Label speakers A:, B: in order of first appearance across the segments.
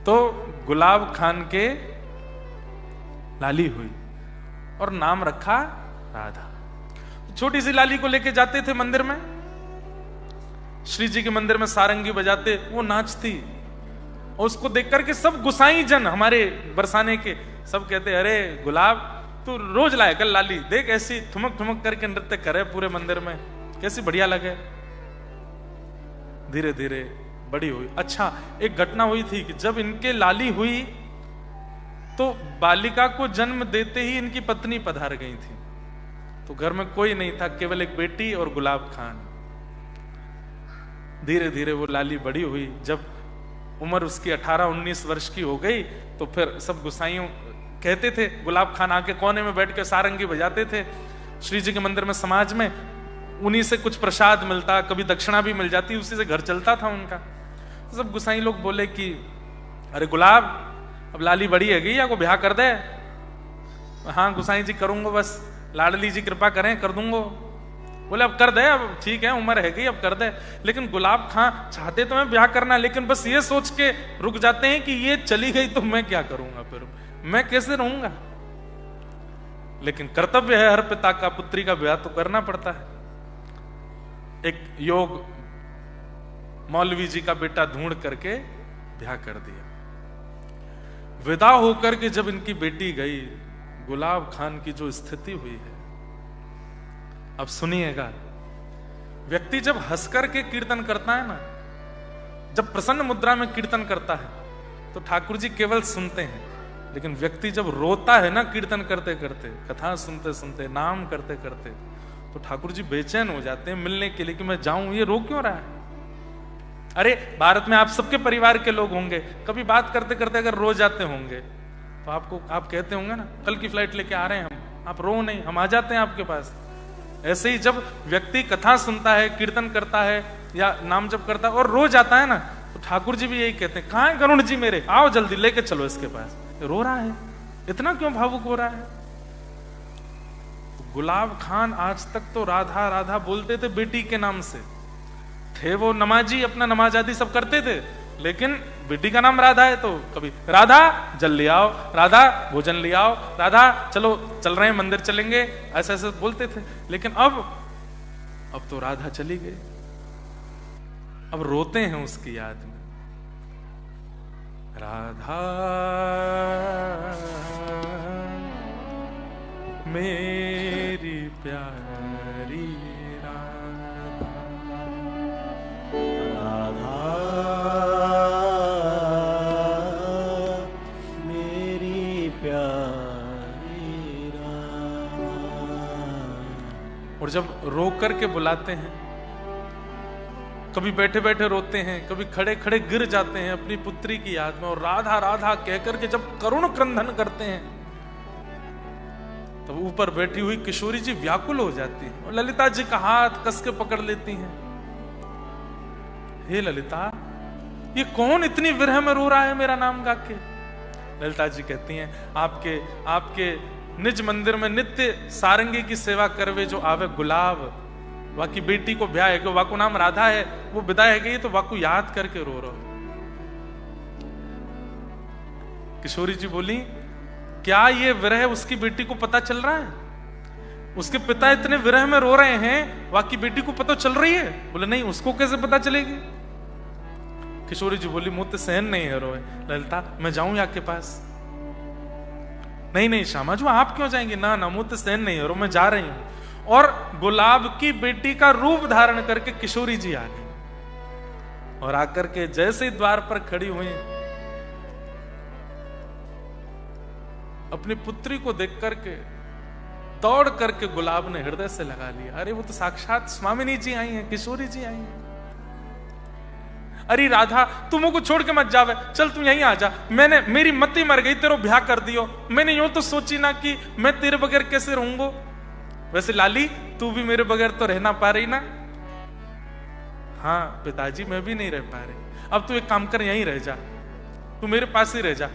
A: तो गुलाब खान के लाली हुई और नाम रखा राधा। छोटी सी लाली को लेके जाते थे मंदिर में, श्री जी के मंदिर में सारंगी बजाते, वो नाचती, और उसको देख करके सब गुसाई जन हमारे बरसाने के सब कहते, अरे गुलाब तू रोज लाए कल लाली, देख ऐसी ठुमक ठुमक करके नृत्य करे पूरे मंदिर में, कैसी बढ़िया लगे। धीरे धीरे बड़ी हुई। अच्छा, एक घटना हुई थी कि जब इनके लाली हुई तो बालिका को जन्म देते ही इनकी पत्नी पधार गई थी, तो घर में कोई नहीं था, केवल एक बेटी और गुलाब खान। धीरे धीरे वो लाली बड़ी हुई, जब उम्र उसकी 18-19 वर्ष की हो गई तो फिर सब गुसाइयों कहते थे, गुलाब खान आके कोने में बैठ के सारंगी बजाते थे श्री जी के मंदिर में, समाज में उन्हीं से कुछ प्रसाद मिलता, कभी दक्षिणा भी मिल जाती, उसी से घर चलता था उनका। तो सब गुसाई लोग बोले कि अरे गुलाब, अब लाली बड़ी है गई या को ब्याह कर दे। हाँ गुसाई जी करूंगा, बस लाडली जी कृपा करें कर दूंगा। बोले अब कर दे, अब ठीक है उम्र है गई अब कर दे। लेकिन गुलाब खान चाहते तो मैं ब्याह करना, लेकिन बस ये सोच के रुक जाते हैं कि ये चली गई तो मैं क्या करूंगा, फिर मैं कैसे रहूंगा। लेकिन कर्तव्य है हर पिता का, पुत्री का ब्याह तो करना पड़ता है। एक योग मौलवी जी का बेटा ढूंढ करके ब्याह कर दिया। विदा होकर के जब इनकी बेटी गई, गुलाब खान की जो स्थिति हुई है, अब सुनिएगा। व्यक्ति जब हंस करके कीर्तन करता है ना, जब प्रसन्न मुद्रा में कीर्तन करता है तो ठाकुर जी केवल सुनते हैं, लेकिन व्यक्ति जब रोता है ना कीर्तन करते करते, कथा सुनते सुनते, नाम करते करते, तो ठाकुर जी बेचैन हो जाते हैं मिलने के लिए कि मैं जाऊं, ये रो क्यों रहा है। अरे भारत में आप सबके परिवार के लोग होंगे, कभी बात करते करते अगर रो जाते होंगे तो आप कहते होंगे ना कल की फ्लाइट लेके आ रहे हैं हम, आप रो नहीं, हम आ जाते हैं आपके पास। ऐसे ही जब व्यक्ति कथा सुनता है, कीर्तन करता है या नाम जप करता है और रो जाता है ना, तो ठाकुर जी भी यही कहते हैं, कहां है गरुण जी मेरे, आओ जल्दी लेके चलो इसके पास। रो रहा है, इतना क्यों भावुक हो रहा है। तो गुलाब खान आज तक तो राधा राधा बोलते थे बेटी के नाम से, थे वो नमाजी, अपना नमाज आदि सब करते थे, लेकिन बेटी का नाम राधा है तो कभी राधा जल ले आओ, राधा भोजन ले आओ, राधा चलो चल रहे हैं मंदिर चलेंगे, ऐसे ऐसे बोलते थे। लेकिन अब तो राधा चली गई, अब रोते हैं उसकी याद में। राधा मेरी प्यारी
B: राधा मेरी प्यारी राधा।
A: और जब रो करके बुलाते हैं, कभी बैठे बैठे रोते हैं, कभी खड़े खड़े गिर जाते हैं अपनी पुत्री की याद में, और राधा राधा कहकर के जब करुण क्रंदन करते हैं, तब ऊपर बैठी हुई किशोरी जी व्याकुल हो जाती है और ललिता जी का हाथ कस के पकड़ लेती हैं। हे ललिता, ये कौन इतनी विरह में रो रहा है मेरा नाम गा के। ललिता जी कहती हैं, आपके निज मंदिर में नित्य सारंगी की सेवा करवे जो आवे गुलाब, वाकी बेटी को ब्याह है, वाकू नाम राधा है, वो विदा है गई तो वाकू याद करके रो रहा। किशोरी जी बोली, क्या ये विरह उसकी बेटी को पता चल रहा है? उसके पिता इतने विरह में रो रहे हैं, वाकी बेटी को पता चल रही है? बोले नहीं, उसको कैसे पता चलेगी। किशोरी जी बोली, मुझे सहन नहीं है रोए। ललिता, मैं जाऊं आपके पास? नहीं नहीं श्यामा जी, आप क्यों जाएंगे? ना ना, मुझे सहन नहीं है रो, मैं जा रही हूं। और गुलाब की बेटी का रूप धारण करके किशोरी जी आ गई, और आकर के जैसे ही द्वार पर खड़ी हुई, अपनी पुत्री को देख करके दौड़ करके गुलाब ने हृदय से लगा लिया। अरे वो तो साक्षात स्वामिनी जी आई हैं, किशोरी जी आई हैं। अरे राधा, तू मुझको छोड़ के मत जावे, चल तू यहीं आ जा। मेरी मती मर गई, तेरो ब्याह कर दियो। मैंने यूं तो सोची ना कि मैं तेरे बगैर कैसे रहूंगा। वैसे लाली, तू भी मेरे बगैर तो रहना पा रही ना? हाँ पिताजी, मैं भी नहीं रह पा रही। अब तू एक काम कर, यहीं रह जा, तू मेरे पास ही रह जा।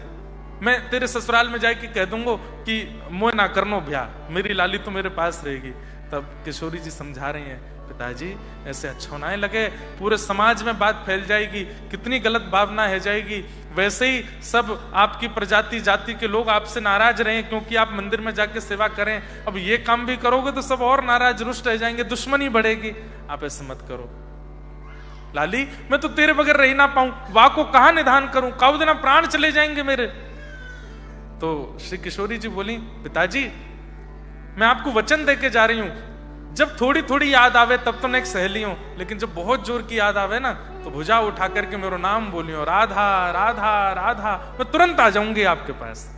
A: मैं तेरे ससुराल में जाके कह दूंगा कि मोह ना करनो ब्याह, मेरी लाली तो मेरे पास रहेगी। तब किशोरी जी समझा रही हैं, पिताजी ऐसे अच्छा ना लगे, पूरे समाज में बात फैल जाएगी, कितनी गलत भावना है जाएगी। वैसे ही सब आपकी प्रजाति जाति के लोग आपसे नाराज रहे क्योंकि आप मंदिर में जाके सेवा करें। अब ये काम भी करोगे तो सब और नाराज रुष्ट रह जाएंगे, दुश्मनी बढ़ेगी। आप ऐसे मत करो लाली, मैं तो तेरे बगैर रह ना पाऊं, वाह को कहां निधान करूं, काऊ देना प्राण चले जाएंगे मेरे। तो श्री किशोरी जी बोली, पिताजी मैं आपको वचन देके जा रही हूं, जब थोड़ी थोड़ी याद आवे तब तो मैं एक सहेली हूं, लेकिन जब बहुत जोर की याद आवे ना तो भुजा उठा करके मेरा नाम बोलियो, राधा राधा राधा, मैं तुरंत आ जाऊंगी आपके पास।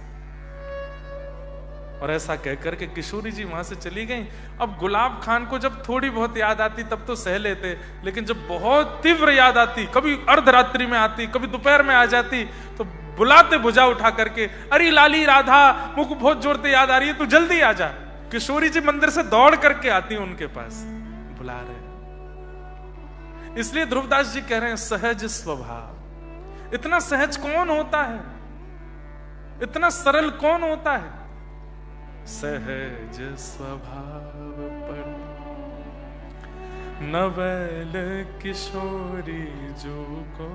A: और ऐसा कहकर के किशोरी जी वहां से चली गई। अब गुलाब खान को जब थोड़ी बहुत याद आती तब तो सह लेते, लेकिन जब बहुत तीव्र याद आती, कभी अर्धरात्रि में आती, कभी दोपहर में आ जाती, तो बुलाते भुजा उठा करके, अरे लाली राधा, मुझको बहुत जोर से याद आ रही है, तू जल्दी आ जा। किशोरी जी मंदिर से दौड़ करके आती है उनके पास, बुला रहे। इसलिए ध्रुवदास जी कह रहे हैं सहज स्वभाव। इतना सहज कौन होता है, इतना सरल कौन होता है? सहज स्वभाव पर नवल किशोरी जो को,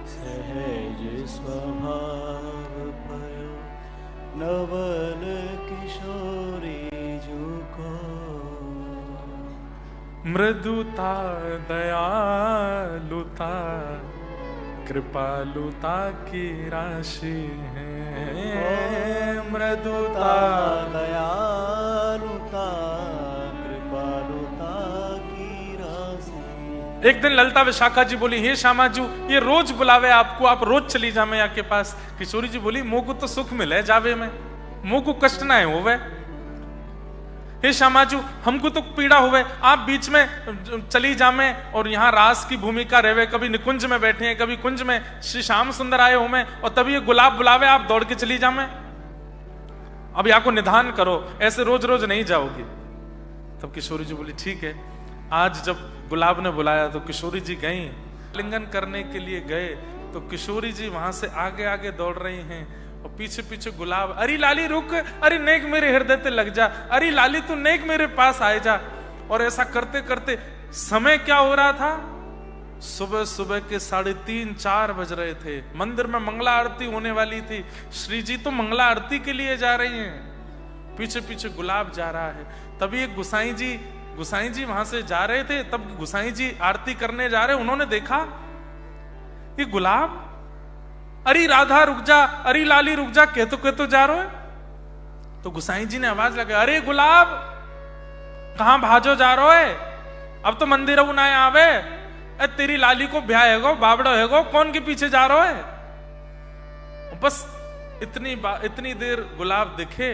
B: सहज स्वभाव पर नवल किशोरी जो को,
A: मृदुता दयालुता कृपालुता की राशि है, मृदुता
B: दयालुता कृपालुता की राशि।
A: एक दिन ललिता विशाखा जी बोली, हे श्यामा जी ये रोज बुलावे आपको, आप रोज चली जावे यहाँ के पास। किशोरी जी बोली, मोह को तो सुख मिले जावे में, मोह को कष्ट ना है होवे। हे श्यामा जी हमको तो पीड़ा हुए, आप बीच में चली जामे और यहाँ रास की भूमिका रहे, कभी निकुंज में बैठे हैं, कभी कुंज में श्री श्याम सुंदर आए हो में, और तभी ये गुलाब बुलावे आप दौड़ के चली जामे। अब यहाँ को निधान करो, ऐसे रोज रोज नहीं जाओगी। तब किशोरी जी बोली ठीक है। आज जब गुलाब ने बुलाया तो किशोरी जी गई, लिंगन करने के लिए गए तो किशोरी जी वहां से आगे आगे दौड़ रही हैं और पीछे पीछे गुलाब, अरे लाली रुक, अरे नेक मेरे हृदय पे लग जा, अरे लाली तू नेक मेरे पास आए जा। और ऐसा करते करते समय क्या हो रहा था, सुबह सुबह के 3:30-4 बज रहे थे। मंदिर में मंगला आरती होने वाली थी। श्री जी तो मंगला आरती के लिए जा रही हैं, पीछे पीछे गुलाब जा रहा है। तभी एक गुसाई जी वहां से जा रहे थे, तब गुसाई जी आरती करने जा रहे, उन्होंने देखा ये गुलाब, अरे राधा रुक जा, अरे लाली रुक जा, कहतो जा रहे है। तो गुसाई जी ने आवाज लगाई, अरे गुलाब कहां भाजो जा रहे है, अब तो मंदिर ना आवे, तेरी लाली को ब्याह हैगो, बाबड़ो हैगो, कौन के पीछे जा रहे है। बस इतनी देर गुलाब दिखे,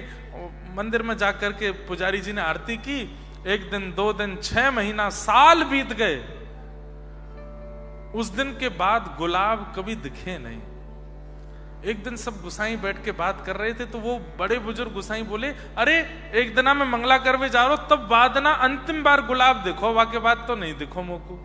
A: मंदिर में जाकर के पुजारी जी ने आरती की। 1 दिन 2 दिन 6 महीना साल बीत गए। उस दिन के बाद गुलाब कभी दिखे नहीं। एक दिन सब गुसाई बैठ के बात कर रहे थे तो वो बड़े बुजुर्ग गुसाई बोले, अरे एक दिना में मंगला करवे जा रहा हो, तब बाद ना अंतिम बार गुलाब देखो, वाके बाद तो नहीं दिखो मोको।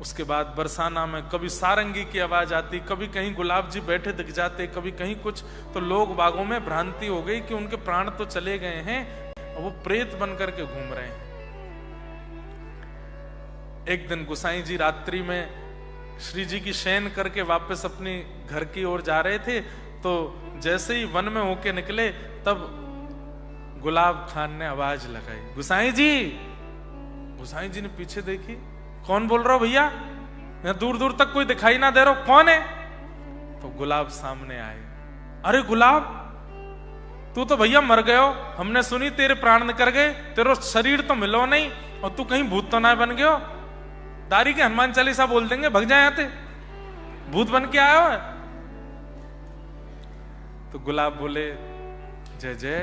A: उसके बाद बरसाना में कभी सारंगी की आवाज आती, कभी कहीं गुलाब जी बैठे दिख जाते, कभी कहीं कुछ, तो लोग बागों में भ्रांति हो गई कि उनके प्राण तो चले गए हैं और वो प्रेत बन करके घूम रहे हैं। एक दिन गुसाई जी रात्रि में श्री जी की शयन करके वापस अपने घर की ओर जा रहे थे, तो जैसे ही वन में होके निकले तब गुलाब खान ने आवाज लगाई, गुसाई जी। गुसाई जी ने पीछे देखी, कौन बोल रहा हो भैया, यहाँ दूर दूर तक कोई दिखाई ना दे रहा, कौन है। तो गुलाब सामने आए, अरे गुलाब तू तो भैया मर गयो, हमने सुनी तेरे प्राण निकल गए, तेरा शरीर तो मिलो नहीं, और तू कहीं भूत तो ना बन गयो। दारी के हनुमान चालीसा बोल देंगे, भग जाए आते, भूत बन के आया है। तो गुलाब बोले, जय जय,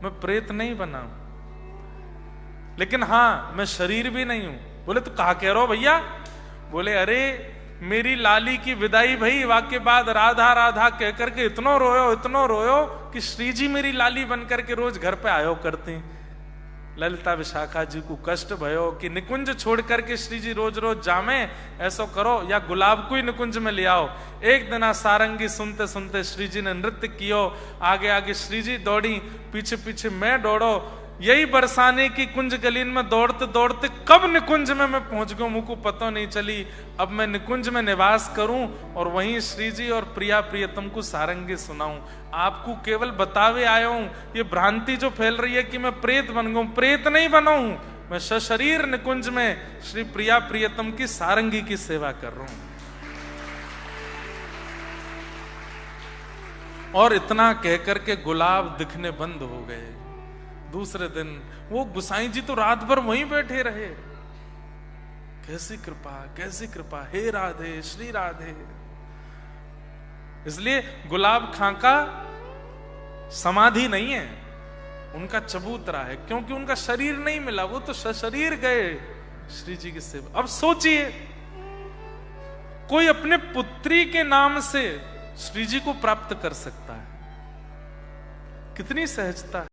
A: मैं प्रेत नहीं बना हूं, लेकिन हां मैं शरीर भी नहीं हूं। बोले तो कहा कह रहे हो भैया। बोले अरे मेरी लाली की विदाई भई, वाके बाद राधा राधा कह करके इतनो रोयो कि श्री जी मेरी लाली बन करके रोज घर पे आयो करते। ललिता विशाखा जी को कष्ट भयो कि निकुंज छोड़ करके श्री जी रोज रोज जामे, ऐसा करो या गुलाब को ही निकुंज में ले आओ। एक दिन सारंगी सुनते सुनते श्री जी ने नृत्य कियो, आगे आगे श्री जी दौड़ी, पीछे पीछे मैं दौड़ो। यही बरसाने की कुंज गलीन में दौड़ते दौड़ते कब निकुंज में मैं पहुंच गया, मुझको पता नहीं चली। अब मैं निकुंज में निवास करूं और वहीं श्री जी और प्रिया प्रियतम को सारंगी सुनाऊं। आपको केवल बतावे आया हूं। ये भ्रांति जो फैल रही है कि मैं प्रेत बन गया हूं, प्रेत नहीं बना हूं, मैं सशरीर निकुंज में श्री प्रिया प्रियतम की सारंगी की सेवा कर रहा हूं। और इतना कहकर के गुलाब दिखने बंद हो गए। दूसरे दिन वो गुसाई जी तो रात भर वहीं बैठे रहे। कैसी कृपा, कैसी कृपा, हे राधे, श्री राधे। इसलिए गुलाब खां का समाधि नहीं है, उनका चबूतरा है, क्योंकि उनका शरीर नहीं मिला, वो तो सशरीर गए श्री जी की सेवा। अब सोचिए, कोई अपने पुत्री के नाम से श्री जी को प्राप्त कर सकता है, कितनी सहजता है।